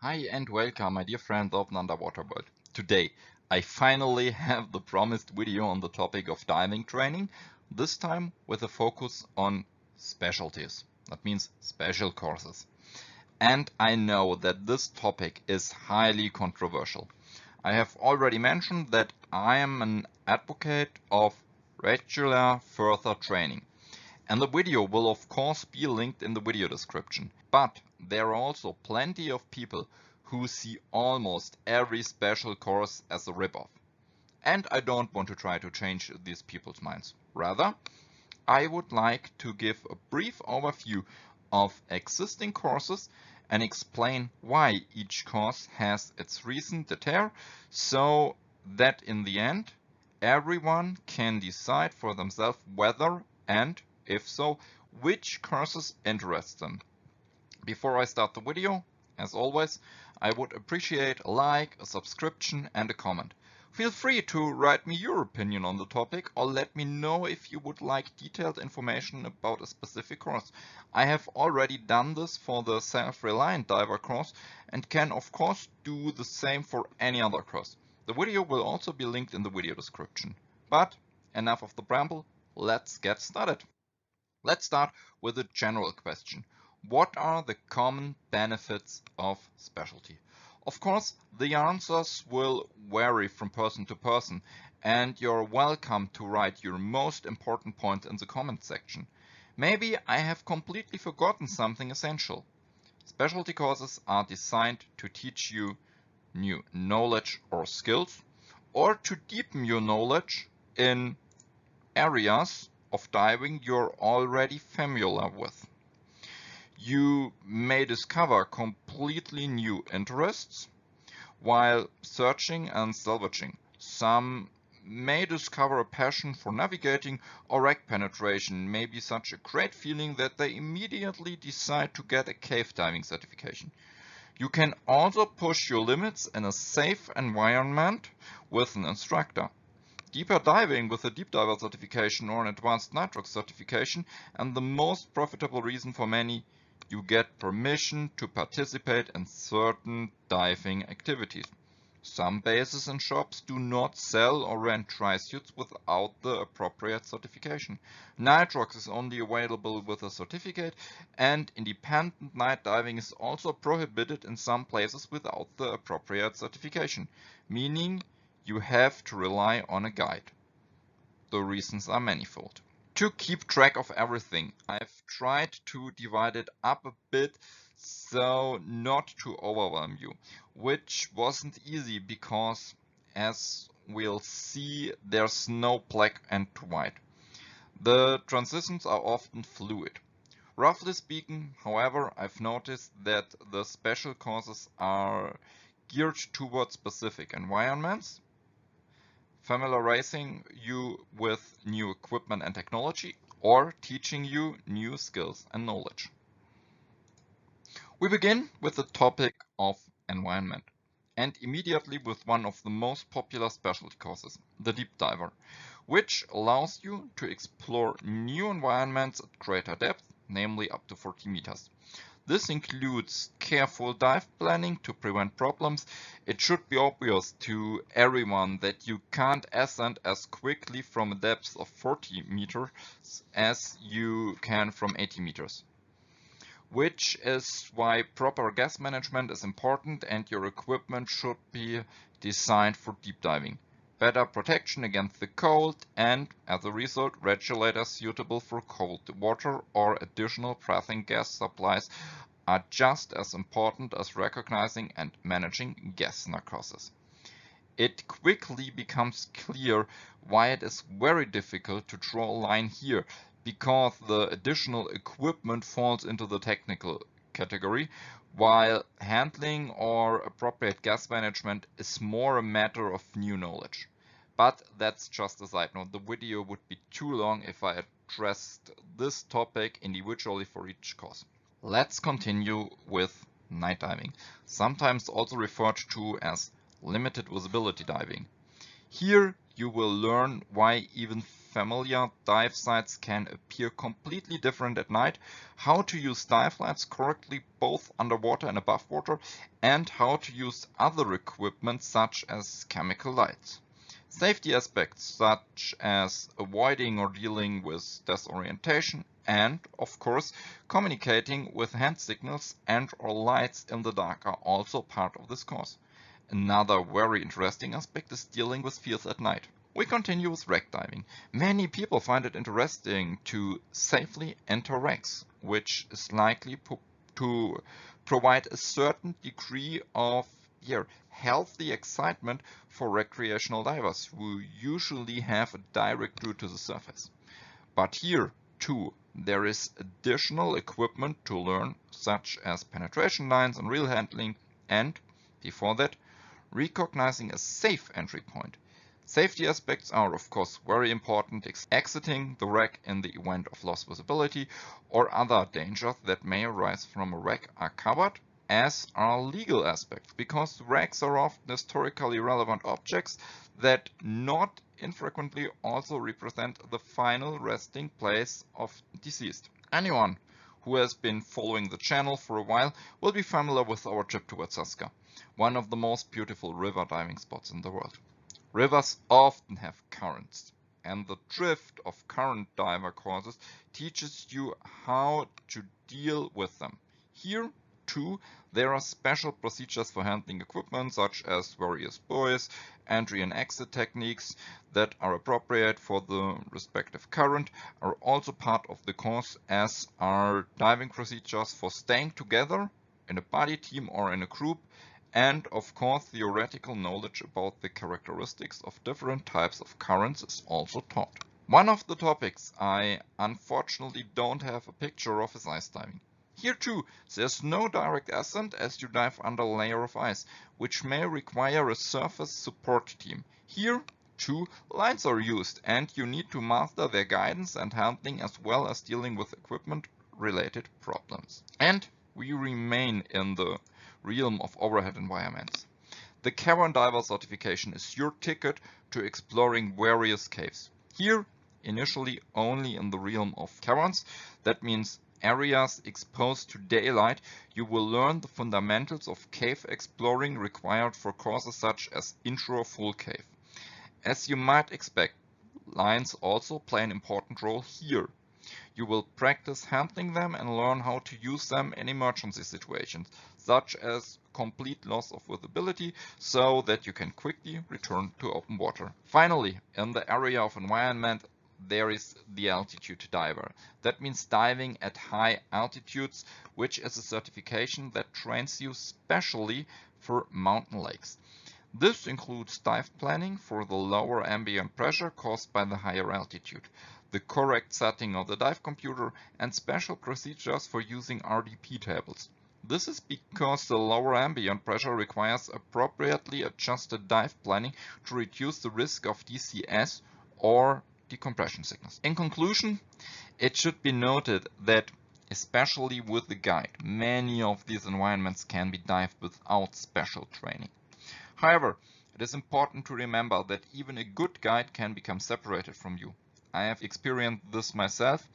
Hi and welcome, my dear friends of an underwater world. Today, I finally have the promised video on the topic of diving training, this time with a focus on specialties. That means special courses. And I know that this topic is highly controversial. I have already mentioned that I am an advocate of regular further training. And the video will of course be linked in the video description. But there are also plenty of people who see almost every special course as a ripoff. And I don't want to try to change these people's minds. Rather, I would like to give a brief overview of existing courses and explain why each course has its reason d'etre, so that in the end everyone can decide for themselves whether and, if so, which courses interest them. Before I start the video, as always, I would appreciate a like, a subscription and a comment. Feel free to write me your opinion on the topic or let me know if you would like detailed information about a specific course. I have already done this for the Self-Reliant Diver course and can of course do the same for any other course. The video will also be linked in the video description. But enough of the bramble, let's get started. Let's start with a general question. What are the common benefits of specialty? Of course, the answers will vary from person to person, and you're welcome to write your most important point in the comment section. Maybe I have completely forgotten something essential. Specialty courses are designed to teach you new knowledge or skills, or to deepen your knowledge in areas of diving you're already familiar with. You may discover completely new interests while searching and salvaging. Some may discover a passion for navigating, or wreck penetration may be such a great feeling that they immediately decide to get a cave diving certification. You can also push your limits in a safe environment with an instructor. Deeper diving with a deep diver certification or an advanced nitrox certification, and the most profitable reason for many, you get permission to participate in certain diving activities. Some bases and shops do not sell or rent tri-suits without the appropriate certification. Nitrox is only available with a certificate, and independent night diving is also prohibited in some places without the appropriate certification, meaning you have to rely on a guide. The reasons are manifold. To keep track of everything, I've tried to divide it up a bit so not to overwhelm you, which wasn't easy because, as we'll see, there's no black and white. The transitions are often fluid. Roughly speaking, however, I've noticed that the special courses are geared towards specific environments, familiarizing you with new equipment and technology, or teaching you new skills and knowledge. We begin with the topic of environment, and immediately with one of the most popular specialty courses, the deep diver, which allows you to explore new environments at greater depth, namely up to 40 meters. This includes careful dive planning to prevent problems. It should be obvious to everyone that you can't ascend as quickly from a depth of 40 meters as you can from 80 meters. Which is why proper gas management is important and your equipment should be designed for deep diving. Better protection against the cold and, as a result, regulators suitable for cold water or additional breathing gas supplies are just as important as recognizing and managing gas narcosis. It quickly becomes clear why it is very difficult to draw a line here, because the additional equipment falls into the technical category, while handling or appropriate gas management is more a matter of new knowledge. But that's just a side note. The video would be too long if I addressed this topic individually for each course. Let's continue with night diving, sometimes also referred to as limited visibility diving. Here you will learn why even familiar, dive sites can appear completely different at night, how to use dive lights correctly both underwater and above water, and how to use other equipment such as chemical lights. Safety aspects such as avoiding or dealing with disorientation and, of course, communicating with hand signals and or lights in the dark are also part of this course. Another very interesting aspect is dealing with fears at night. We continue with wreck diving. Many people find it interesting to safely enter wrecks, which is likely to provide a certain degree of healthy excitement for recreational divers who usually have a direct route to the surface. But here, too, there is additional equipment to learn, such as penetration lines and reel handling, and, before that, recognizing a safe entry point. Safety aspects are, of course, very important. Exiting the wreck in the event of lost visibility or other dangers that may arise from a wreck are covered, as are legal aspects, because wrecks are often historically relevant objects that not infrequently also represent the final resting place of deceased. Anyone who has been following the channel for a while will be familiar with our trip towards Saska, one of the most beautiful river diving spots in the world. Rivers often have currents, and the drift of current diver courses teaches you how to deal with them. Here, too, there are special procedures for handling equipment, such as various buoys, entry and exit techniques that are appropriate for the respective current, are also part of the course, as are diving procedures for staying together in a buddy team or in a group, and of course theoretical knowledge about the characteristics of different types of currents is also taught. One of the topics I unfortunately don't have a picture of is ice diving. Here too, there's no direct ascent as you dive under a layer of ice, which may require a surface support team. Here too, lines are used and you need to master their guidance and handling as well as dealing with equipment related problems. And we remain in the realm of overhead environments. The cavern diver certification is your ticket to exploring various caves. Here, initially only in the realm of caverns, that means areas exposed to daylight, you will learn the fundamentals of cave exploring required for courses such as Intro Full Cave. As you might expect, lines also play an important role here. You will practice handling them and learn how to use them in emergency situations, such as complete loss of visibility, so that you can quickly return to open water. Finally, in the area of environment, there is the altitude diver. That means diving at high altitudes, which is a certification that trains you specially for mountain lakes. This includes dive planning for the lower ambient pressure caused by the higher altitude, the correct setting of the dive computer, and special procedures for using RDP tables. This is because the lower ambient pressure requires appropriately adjusted dive planning to reduce the risk of DCS or decompression sickness. In conclusion, it should be noted that especially with the guide, many of these environments can be dived without special training. However, it is important to remember that even a good guide can become separated from you. I have experienced this myself,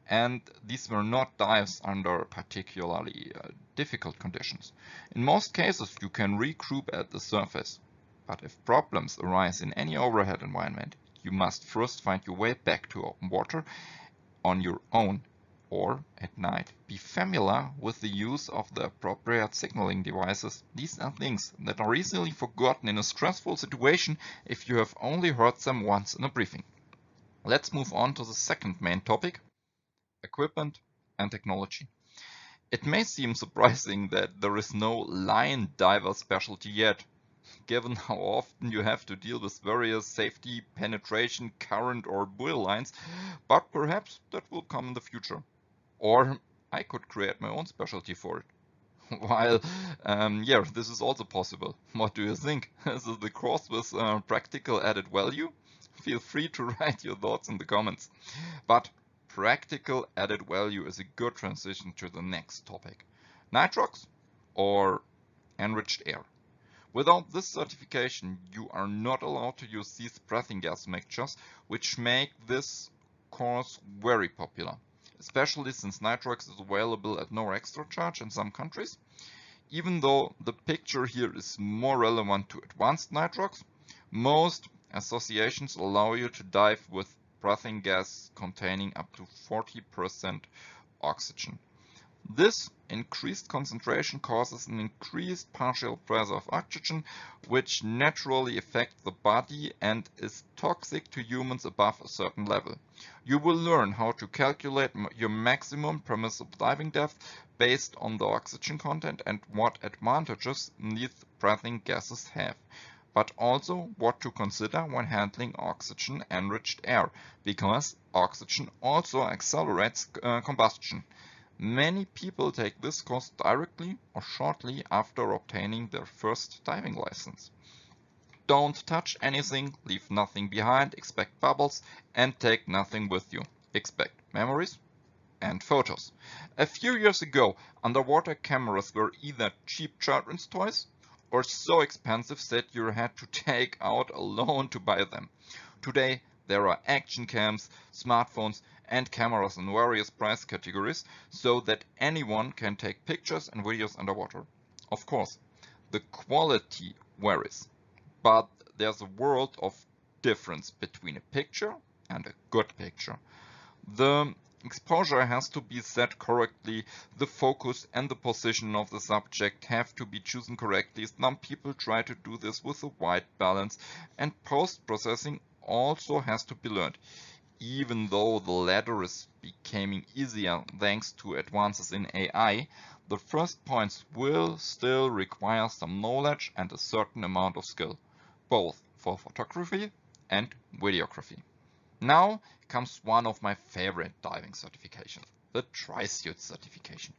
and these were not dives under particularly difficult conditions. In most cases, you can regroup at the surface, but if problems arise in any overhead environment, you must first find your way back to open water on your own or at night. Be familiar with the use of the appropriate signaling devices. These are things that are easily forgotten in a stressful situation if you have only heard them once in a briefing. Let's move on to the second main topic, equipment and technology. It may seem surprising that there is no line diver specialty yet, given how often you have to deal with various safety, penetration, current or buoy lines, but perhaps that will come in the future. Or I could create my own specialty for it. While, this is also possible. What do you think? Is the course with practical added value? Feel free to write your thoughts in the comments. But practical added value is a good transition to the next topic. Nitrox or enriched air. Without this certification, you are not allowed to use these breathing gas mixtures, which make this course very popular, especially since nitrox is available at no extra charge in some countries. Even though the picture here is more relevant to advanced nitrox, most associations allow you to dive with breathing gas containing up to 40% oxygen. This increased concentration causes an increased partial pressure of oxygen, which naturally affects the body and is toxic to humans above a certain level. You will learn how to calculate your maximum permissible diving depth based on the oxygen content and what advantages these breathing gases have, but also what to consider when handling oxygen-enriched air, because oxygen also accelerates combustion. Many people take this course directly or shortly after obtaining their first diving license. Don't touch anything, leave nothing behind, expect bubbles, and take nothing with you. Expect memories and photos. A few years ago, underwater cameras were either cheap children's toys or so expensive that you had to take out a loan to buy them. Today, there are action cams, smartphones, and cameras in various price categories so that anyone can take pictures and videos underwater. Of course, the quality varies, but there's a world of difference between a picture and a good picture. The exposure has to be set correctly, the focus and the position of the subject have to be chosen correctly. Some people try to do this with a white balance, and post-processing also has to be learned. Even though the latter is becoming easier thanks to advances in AI, the first points will still require some knowledge and a certain amount of skill, both for photography and videography. Now comes one of my favorite diving certifications, the Tri-Suit certification.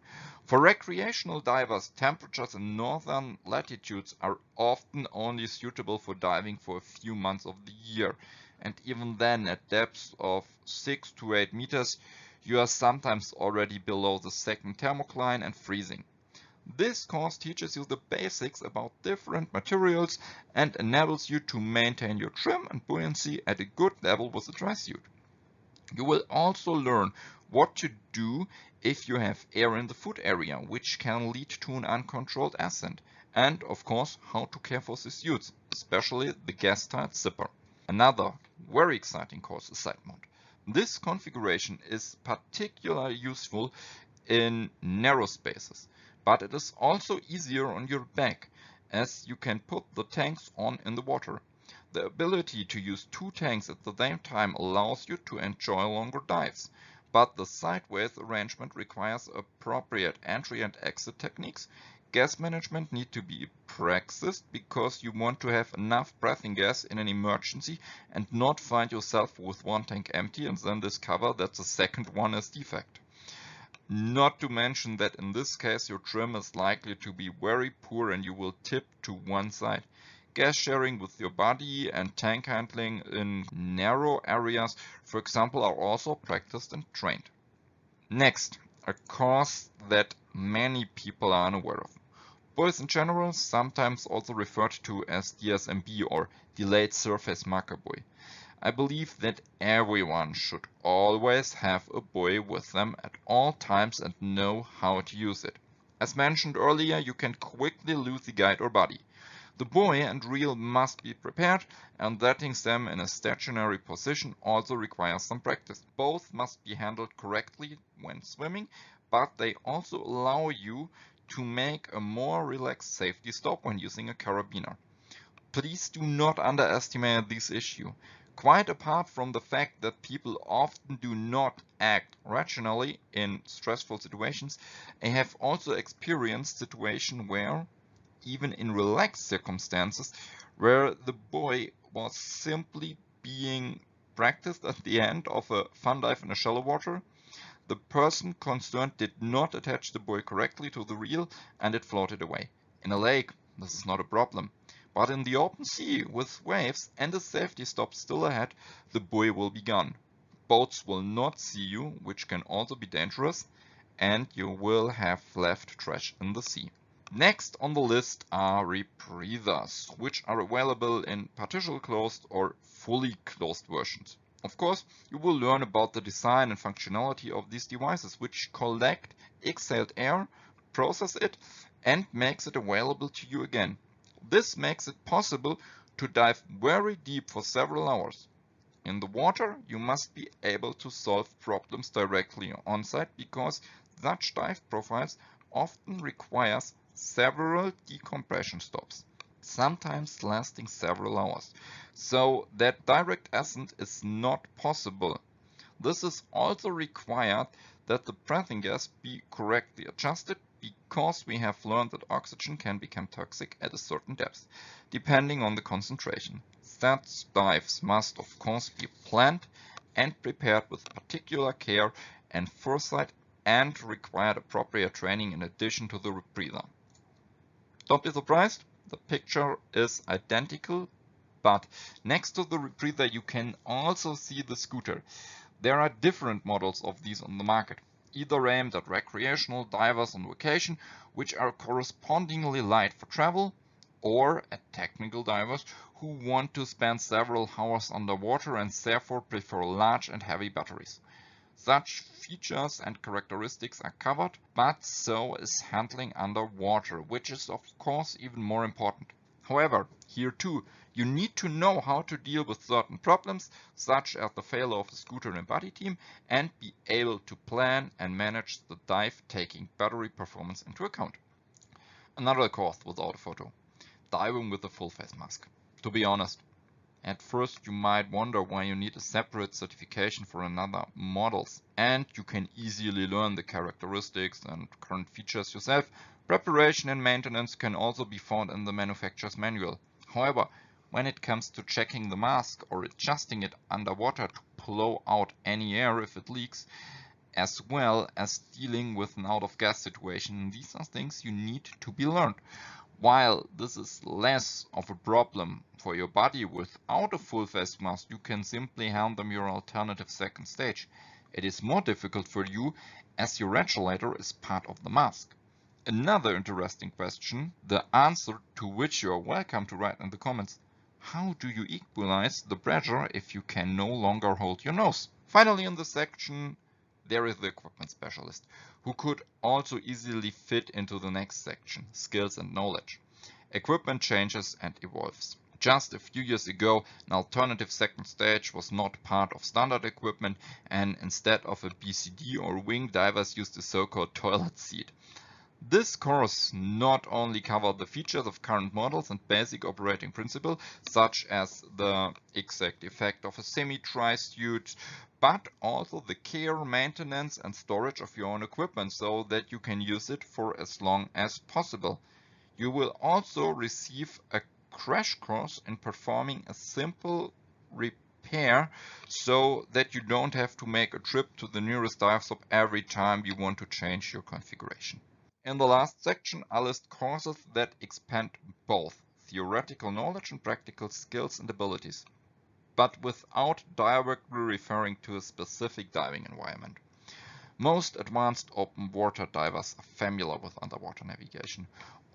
For recreational divers, temperatures in northern latitudes are often only suitable for diving for a few months of the year, and even then at depths of 6 to 8 meters, you are sometimes already below the second thermocline and freezing. This course teaches you the basics about different materials and enables you to maintain your trim and buoyancy at a good level with the Tri-Suit. You will also learn what to do if you have air in the foot area, which can lead to an uncontrolled ascent, and of course how to care for the suits, especially the gas-tight zipper. Another very exciting course is side mount. This configuration is particularly useful in narrow spaces, but it is also easier on your back, as you can put the tanks on in the water. The ability to use two tanks at the same time allows you to enjoy longer dives, but the sideways arrangement requires appropriate entry and exit techniques. Gas management needs to be practiced because you want to have enough breathing gas in an emergency and not find yourself with one tank empty and then discover that the second one is defect. Not to mention that in this case your trim is likely to be very poor and you will tip to one side. Gas sharing with your body and tank handling in narrow areas, for example, are also practiced and trained. Next, a course that many people are unaware of. Buoys in general, sometimes also referred to as DSMB or Delayed Surface Marker Buoy. I believe that everyone should always have a buoy with them at all times and know how to use it. As mentioned earlier, you can quickly lose the guide or body. The buoy and reel must be prepared, and letting them in a stationary position also requires some practice. Both must be handled correctly when swimming, but they also allow you to make a more relaxed safety stop when using a carabiner. Please do not underestimate this issue. Quite apart from the fact that people often do not act rationally in stressful situations, I have also experienced situations where, even in relaxed circumstances, where the buoy was simply being practiced at the end of a fun dive in a shallow water, the person concerned did not attach the buoy correctly to the reel and it floated away. In a lake, this is not a problem. But in the open sea, with waves and a safety stop still ahead, the buoy will be gone. Boats will not see you, which can also be dangerous, and you will have left trash in the sea. Next on the list are rebreathers, which are available in partially closed or fully closed versions. Of course, you will learn about the design and functionality of these devices, which collect exhaled air, process it, and makes it available to you again. This makes it possible to dive very deep for several hours. In the water, you must be able to solve problems directly on site because such dive profiles often requires several decompression stops, sometimes lasting several hours. So that direct ascent is not possible. This is also required that the breathing gas be correctly adjusted because we have learned that oxygen can become toxic at a certain depth, depending on the concentration. Such dives must of course be planned and prepared with particular care and foresight and require appropriate training in addition to the rebreather. Don't be surprised, the picture is identical, but next to the rebreather you can also see the scooter. There are different models of these on the market, either aimed at recreational divers on vacation, which are correspondingly light for travel, or at technical divers who want to spend several hours underwater and therefore prefer large and heavy batteries. Such features and characteristics are covered, but so is handling underwater, which is of course even more important. However, here too, you need to know how to deal with certain problems, such as the failure of the scooter and body team, and be able to plan and manage the dive taking battery performance into account. Another course without a photo. Diving with a full face mask. To be honest, at first you might wonder why you need a separate certification for another models, and you can easily learn the characteristics and current features yourself. Preparation and maintenance can also be found in the manufacturer's manual. However, when it comes to checking the mask or adjusting it underwater to blow out any air if it leaks, as well as dealing with an out of gas situation, these are things you need to be learned. While this is less of a problem for your body without a full face mask, you can simply hand them your alternative second stage. It is more difficult for you as your regulator is part of the mask. Another interesting question, the answer to which you are welcome to write in the comments. How do you equalize the pressure if you can no longer hold your nose? Finally, in this section, there is the equipment specialist, who could also easily fit into the next section, skills and knowledge. Equipment changes and evolves. Just a few years ago, an alternative second stage was not part of standard equipment, and instead of a BCD or wing, divers used a so-called toilet seat. This course not only covered the features of current models and basic operating principles, such as the exact effect of a semi-dry suit, but also the care, maintenance and storage of your own equipment so that you can use it for as long as possible. You will also receive a crash course in performing a simple repair so that you don't have to make a trip to the nearest dive shop every time you want to change your configuration. In the last section, I list courses that expand both theoretical knowledge and practical skills and abilities, but without directly referring to a specific diving environment. Most advanced open water divers are familiar with underwater navigation,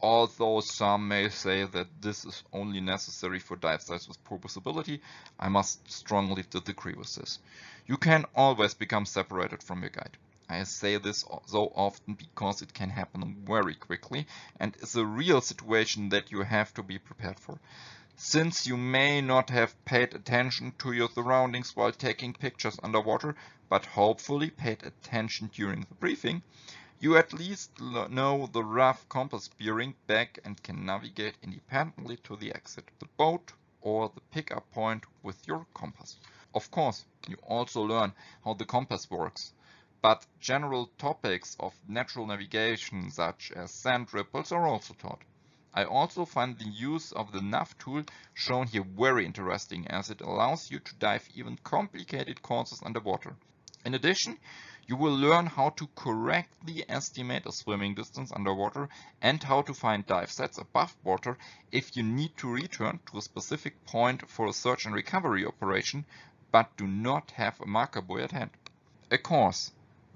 although some may say that this is only necessary for dive sites with poor visibility. I must strongly disagree with this. You can always become separated from your guide. I say this so often because it can happen very quickly and is a real situation that you have to be prepared for. Since you may not have paid attention to your surroundings while taking pictures underwater, but hopefully paid attention during the briefing, you at least know the rough compass bearing back and can navigate independently to the exit, the boat, or the pickup point with your compass. Of course, you also learn how the compass works, but general topics of natural navigation such as sand ripples are also taught. I also find the use of the nav tool shown here very interesting as it allows you to dive even complicated courses underwater. In addition, you will learn how to correctly estimate a swimming distance underwater and how to find dive sites above water if you need to return to a specific point for a search and recovery operation but do not have a marker buoy at hand. A course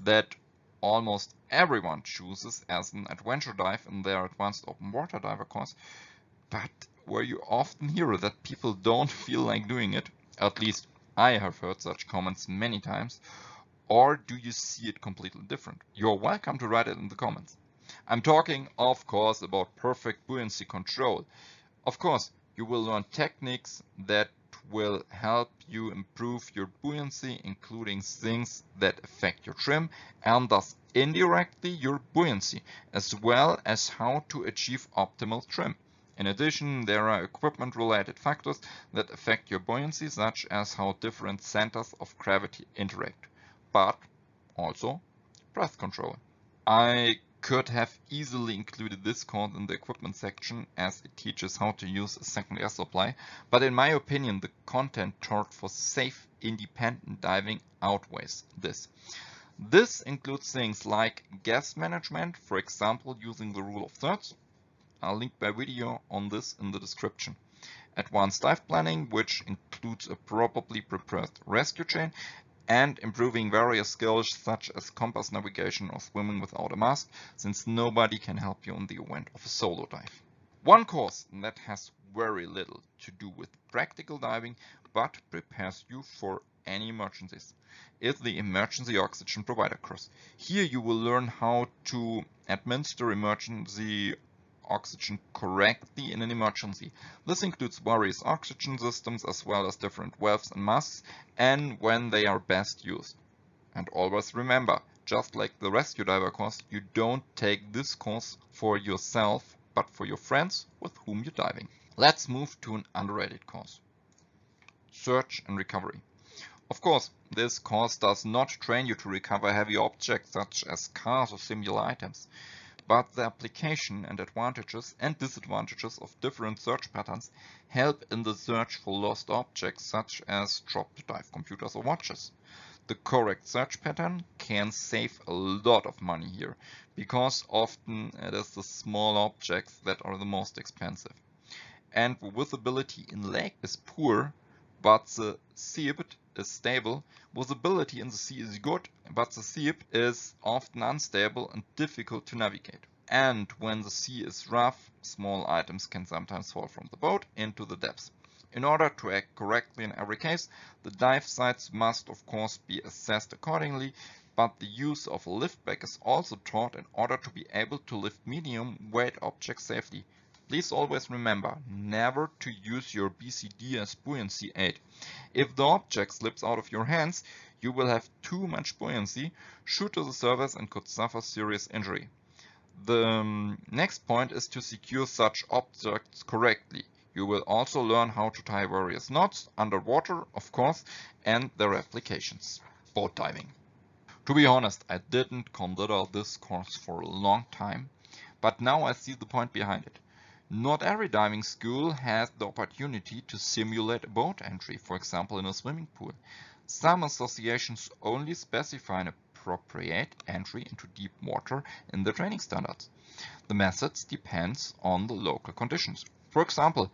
that almost everyone chooses as an adventure dive in their advanced open water diver course, but where you often hear that people don't feel like doing it, at least I have heard such comments many times, or do you see it completely different? You're welcome to write it in the comments. I'm talking, of course, about perfect buoyancy control. Of course, you will learn techniques that will help you improve your buoyancy, including things that affect your trim and thus indirectly your buoyancy, as well as how to achieve optimal trim. In addition, there are equipment-related factors that affect your buoyancy, such as how different centers of gravity interact, but also breath control. I could have easily included this code in the equipment section as it teaches how to use a second air supply, but in my opinion the content taught for safe, independent diving outweighs this. This includes things like gas management, for example using the rule of thirds. I'll link my video on this in the description. Advanced dive planning, which includes a properly prepared rescue chain, and improving various skills such as compass navigation or swimming without a mask, since nobody can help you in the event of a solo dive. One course that has very little to do with practical diving but prepares you for any emergencies is the Emergency Oxygen Provider course. Here you will learn how to administer emergency oxygen correctly in an emergency. This includes various oxygen systems as well as different valves and masks and when they are best used. And always remember, just like the rescue diver course, you don't take this course for yourself but for your friends with whom you're diving. Let's move to an underrated course. Search and recovery. Of course, this course does not train you to recover heavy objects such as cars or similar items, but the application and advantages and disadvantages of different search patterns help in the search for lost objects such as dropped dive computers or watches. The correct search pattern can save a lot of money here, because often it is the small objects that are the most expensive. And visibility in lake is poor, but the seabed is stable. Visibility in the sea is good, but the seabed is often unstable and difficult to navigate. And when the sea is rough, small items can sometimes fall from the boat into the depths. In order to act correctly in every case, the dive sites must of course be assessed accordingly, but the use of a lift bag is also taught in order to be able to lift medium weight objects safely. Please always remember never to use your BCD as buoyancy aid. If the object slips out of your hands, you will have too much buoyancy, shoot to the surface and could suffer serious injury. The next point is to secure such objects correctly. You will also learn how to tie various knots underwater, of course, and their applications. Boat diving. To be honest, I didn't consider this course for a long time, but now I see the point behind it. Not every diving school has the opportunity to simulate a boat entry, for example in a swimming pool. Some associations only specify an appropriate entry into deep water in the training standards. The methods depends on the local conditions. For example,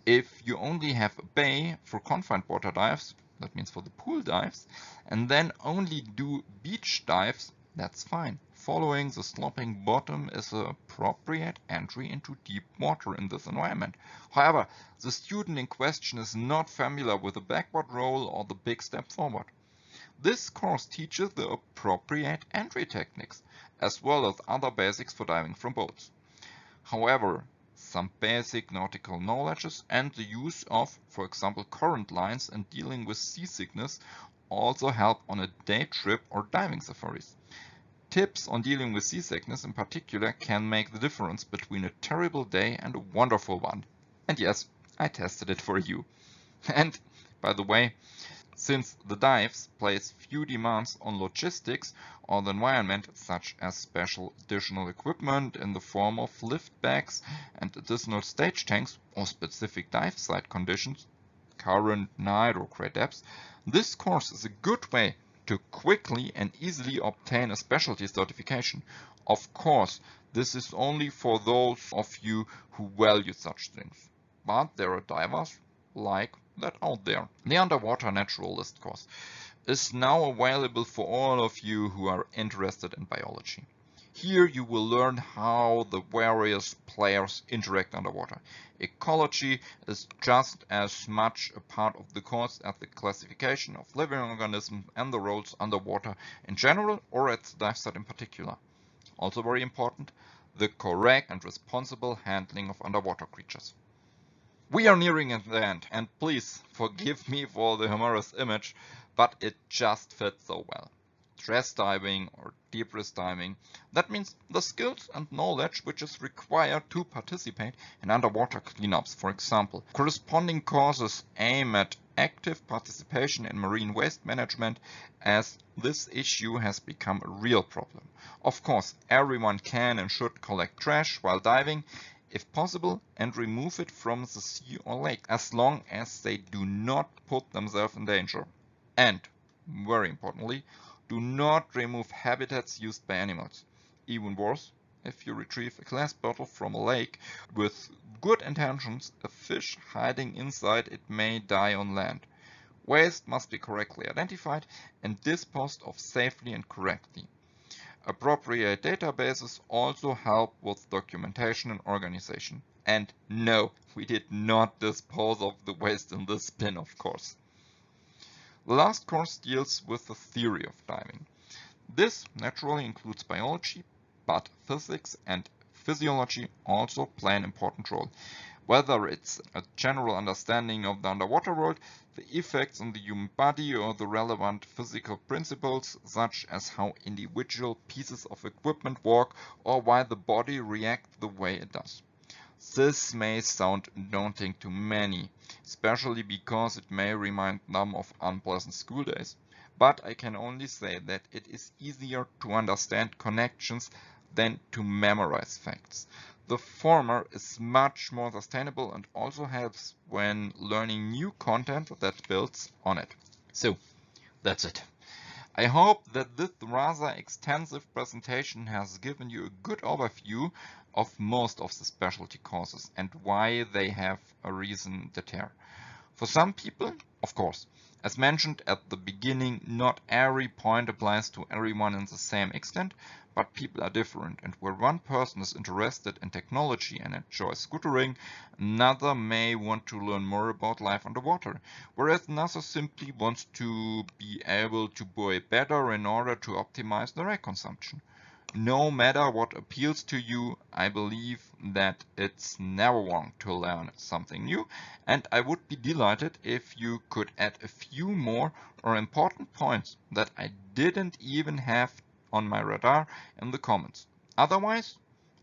if you only have a bay for confined water dives, that means for the pool dives, and then only do beach dives, that's fine. Following the sloping bottom is an appropriate entry into deep water in this environment. However, the student in question is not familiar with the backward roll or the big step forward. This course teaches the appropriate entry techniques, as well as other basics for diving from boats. However, some basic nautical knowledges and the use of, for example, current lines and dealing with seasickness also help on a day trip or diving safaris. Tips on dealing with seasickness in particular can make the difference between a terrible day and a wonderful one. And yes, I tested it for you. And by the way, since the dives place few demands on logistics or the environment, such as special additional equipment in the form of lift bags and additional stage tanks or specific dive site conditions, current, night or great depths, this course is a good way to quickly and easily obtain a specialty certification. Of course, this is only for those of you who value such things, but there are divers like that out there. The Underwater Naturalist course is now available for all of you who are interested in biology. Here you will learn how the various players interact underwater. Ecology is just as much a part of the course as the classification of living organisms and the roles underwater in general or at the dive site in particular. Also very important, the correct and responsible handling of underwater creatures. We are nearing the end, and please forgive me for the humorous image, but it just fits so well. Stress diving or deep risk diving, that means the skills and knowledge which is required to participate in underwater cleanups, for example. Corresponding courses aim at active participation in marine waste management, as this issue has become a real problem. Of course, everyone can and should collect trash while diving, if possible, and remove it from the sea or lake, as long as they do not put themselves in danger. And, very importantly, do not remove habitats used by animals. Even worse, if you retrieve a glass bottle from a lake with good intentions, a fish hiding inside it may die on land. Waste must be correctly identified and disposed of safely and correctly. Appropriate databases also help with documentation and organization. And no, we did not dispose of the waste in this bin, of course. The last course deals with the theory of diving. This naturally includes biology, but physics and physiology also play an important role. Whether it's a general understanding of the underwater world, the effects on the human body, or the relevant physical principles such as how individual pieces of equipment work or why the body reacts the way it does. This may sound daunting to many, especially because it may remind them of unpleasant school days. But I can only say that it is easier to understand connections than to memorize facts. The former is much more sustainable and also helps when learning new content that builds on it. So, that's it. I hope that this rather extensive presentation has given you a good overview of most of the specialty courses and why they have a reason to tear. For some people, of course, as mentioned at the beginning, not every point applies to everyone in the same extent, but people are different, and where one person is interested in technology and enjoys scootering, another may want to learn more about life underwater, whereas another simply wants to be able to buoy better in order to optimize their air consumption. No matter what appeals to you, I believe that it's never wrong to learn something new, and I would be delighted if you could add a few more or important points that I didn't even have on my radar in the comments. Otherwise,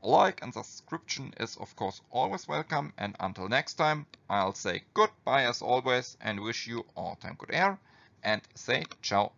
a like and subscription is of course always welcome, and until next time, I'll say goodbye as always and wish you all time good air and say ciao.